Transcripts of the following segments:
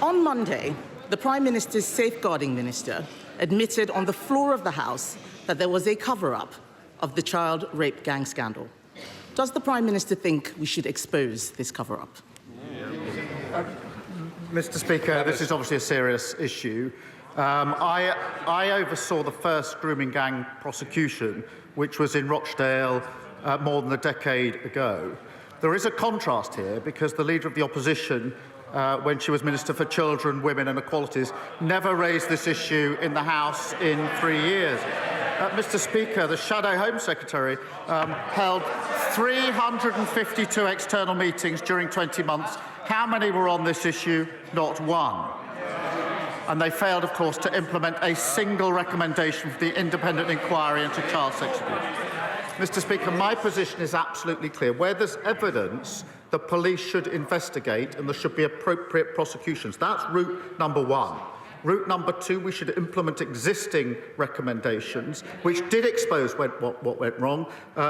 On Monday, the Prime Minister's safeguarding minister admitted on the floor of the House that there was a cover-up of the child rape gang scandal. Does the Prime Minister think we should expose this cover-up? Mr. Speaker, this is obviously a serious issue. I oversaw the first grooming gang prosecution, which was in Rochdale more than a decade ago. There is a contrast here because the Leader of the Opposition, when she was Minister for Children, Women and Equalities, never raised this issue in the House in 3 years. Mr. Speaker, the Shadow Home Secretary held 352 external meetings during 20 months. How many were on this issue? Not one. And they failed, of course, to implement a single recommendation for the independent inquiry into child sex abuse. Mr. Speaker, my position is absolutely clear. Where there's evidence, the police should investigate and there should be appropriate prosecutions. That's route number one. Route number two, we should implement existing recommendations, which did expose what went wrong.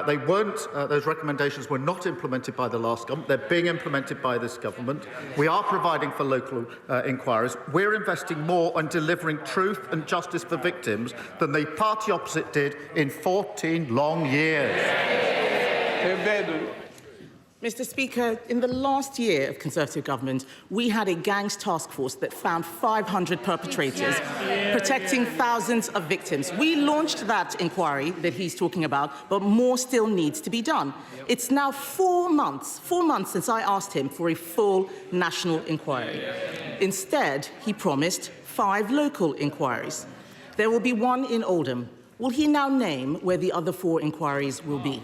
They weren't, those recommendations were not implemented by the last government. They're being implemented by this government. We are providing for local inquiries. We're investing more on delivering truth and justice for victims than the party opposite did in 14 long years. Mr. Speaker, in the last year of Conservative government, we had a gangs task force that found 500 perpetrators, protecting thousands of victims. We launched that inquiry that he's talking about, but more still needs to be done. It's now 4 months since I asked him for a full national inquiry. Instead, he promised 5 local inquiries. There will be one in Oldham. Will he now name where the other 4 inquiries will be?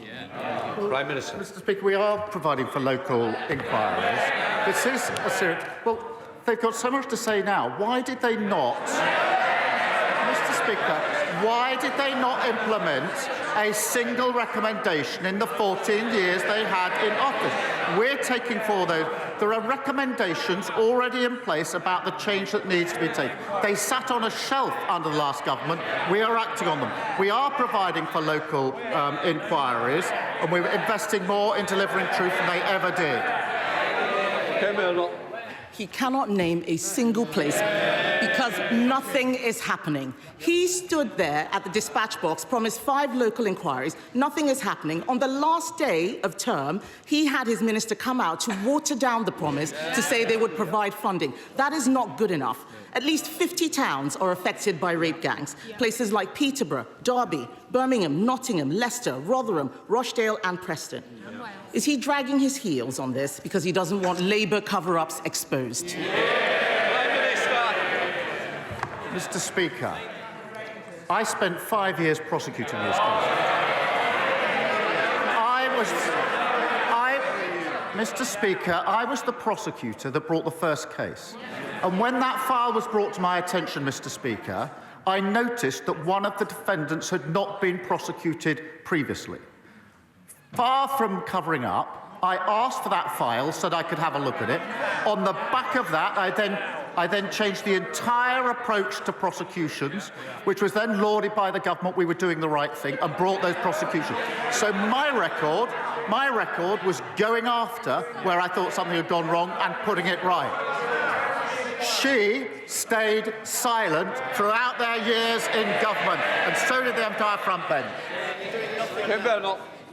Prime Minister. Mr. Speaker, we are providing for local inquiries. This is a serious... Well, they've got so much to say now. Why did they not... Mr. Speaker, why did they not implement a single recommendation in the 14 years they had in office? We're taking forward those. There are recommendations already in place about the change that needs to be taken. They sat on a shelf under the last government. We are acting on them. We are providing for local inquiries, and we're investing more in delivering truth than they ever did. He cannot name a single place because nothing is happening. He stood there at the dispatch box, promised 5 local inquiries. Nothing is happening. On the last day of term, he had his minister come out to water down the promise to say they would provide funding. That is not good enough. At least 50 towns are affected by rape gangs. Places like Peterborough, Derby, Birmingham, Nottingham, Leicester, Rotherham, Rochdale and Preston. Is he dragging his heels on this because he doesn't want Labour cover-ups exposed? Mr. Speaker, I spent 5 years prosecuting this case. Mr. Speaker, I was the prosecutor that brought the first case. And when that file was brought to my attention, Mr. Speaker, I noticed that one of the defendants had not been prosecuted previously. Far from covering up, I asked for that file so that I could have a look at it. On the back of that, I then changed the entire approach to prosecutions, which was then lauded by the government. We were doing the right thing and brought those prosecutions. So my record was going after where I thought something had gone wrong and putting it right. She stayed silent throughout their years in government, and so did the entire front bench.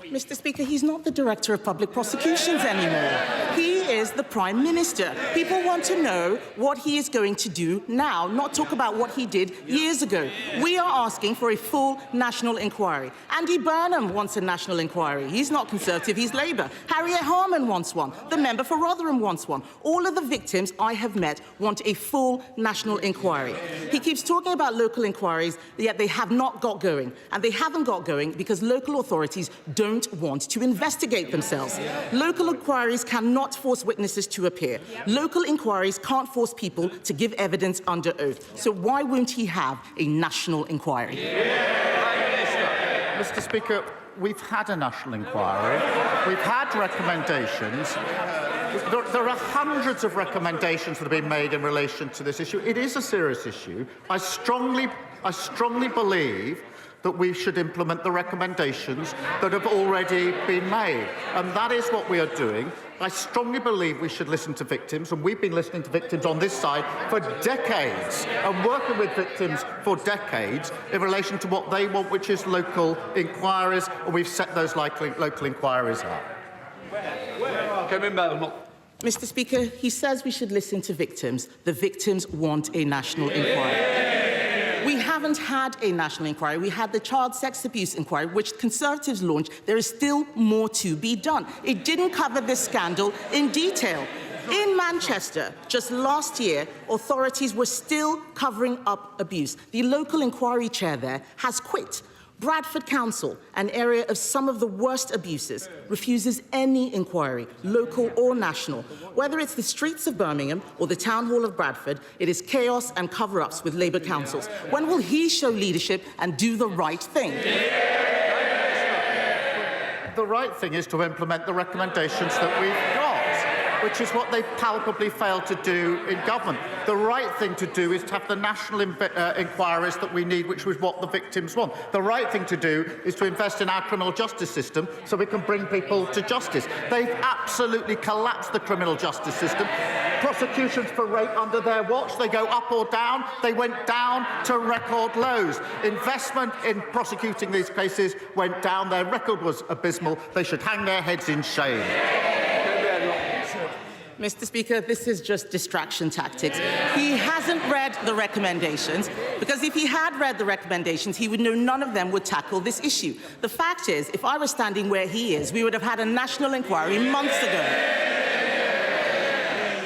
Mr. Speaker, he's not the Director of Public Prosecutions anymore. He is the Prime Minister. People want to know what he is going to do now, not talk about what he did years ago. We are asking for a full national inquiry. Andy Burnham wants a national inquiry. He's not Conservative, he's Labour. Harriet Harman wants one. The member for Rotherham wants one. All of the victims I have met want a full national inquiry. He keeps talking about local inquiries, yet they have not got going. And they haven't got going because local authorities don't want to investigate themselves. Local inquiries cannot force witnesses to appear. Local inquiries can't force people to give evidence under oath. So why won't he have a national inquiry? Mr. Speaker, we've had a national inquiry. We've had recommendations. There are hundreds of recommendations that have been made in relation to this issue. It is a serious issue. I strongly believe that we should implement the recommendations that have already been made. And that is what we are doing. I strongly believe we should listen to victims, and we've been listening to victims on this side for decades and working with victims for decades in relation to what they want, which is local inquiries, and we've set those local inquiries up. Kemi Badenoch. Mr. Speaker, he says we should listen to victims. The victims want a national inquiry. We haven't had a national inquiry. We had the child sex abuse inquiry, which Conservatives launched. There is still more to be done. It didn't cover this scandal in detail. In Manchester, just last year, authorities were still covering up abuse. The local inquiry chair there has quit. Bradford Council, an area of some of the worst abuses, refuses any inquiry, local or national. Whether it's the streets of Birmingham or the Town Hall of Bradford, it is chaos and cover-ups with Labour councils. When will he show leadership and do the right thing? The right thing is to implement the recommendations that we've got, which is what they've palpably failed to do in government. The right thing to do is to have the national inquiries that we need, which is what the victims want. The right thing to do is to invest in our criminal justice system so we can bring people to justice. They've absolutely collapsed the criminal justice system. Prosecutions for rape under their watch, they go up or down. They went down to record lows. Investment in prosecuting these cases went down. Their record was abysmal. They should hang their heads in shame. Mr. Speaker, this is just distraction tactics. He hasn't read the recommendations, because if he had read the recommendations, he would know none of them would tackle this issue. The fact is, if I were standing where he is, we would have had a national inquiry months ago.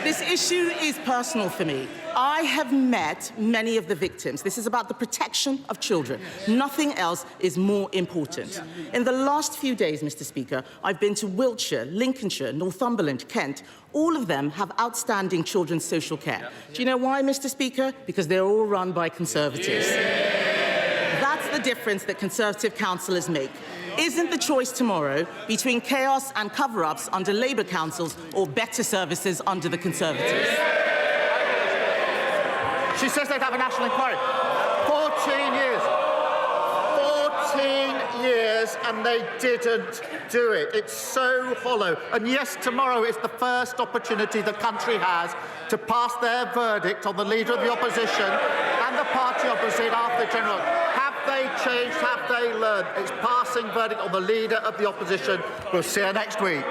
This issue is personal for me. I have met many of the victims. This is about the protection of children. Nothing else is more important. In the last few days, Mr. Speaker, I've been to Wiltshire, Lincolnshire, Northumberland, Kent. All of them have outstanding children's social care. Do you know why, Mr. Speaker? Because they're all run by Conservatives. That's the difference that Conservative councillors make. Isn't the choice tomorrow between chaos and cover-ups under Labour councils or better services under the Conservatives? She says they'd have a national inquiry. 14 years. 14 years, and they didn't do it. It's so hollow. And yes, tomorrow is the first opportunity the country has to pass their verdict on the Leader of the Opposition and the party opposite after the general. Have they changed? Have they learned? It's passing verdict on the Leader of the Opposition. We'll see you next week.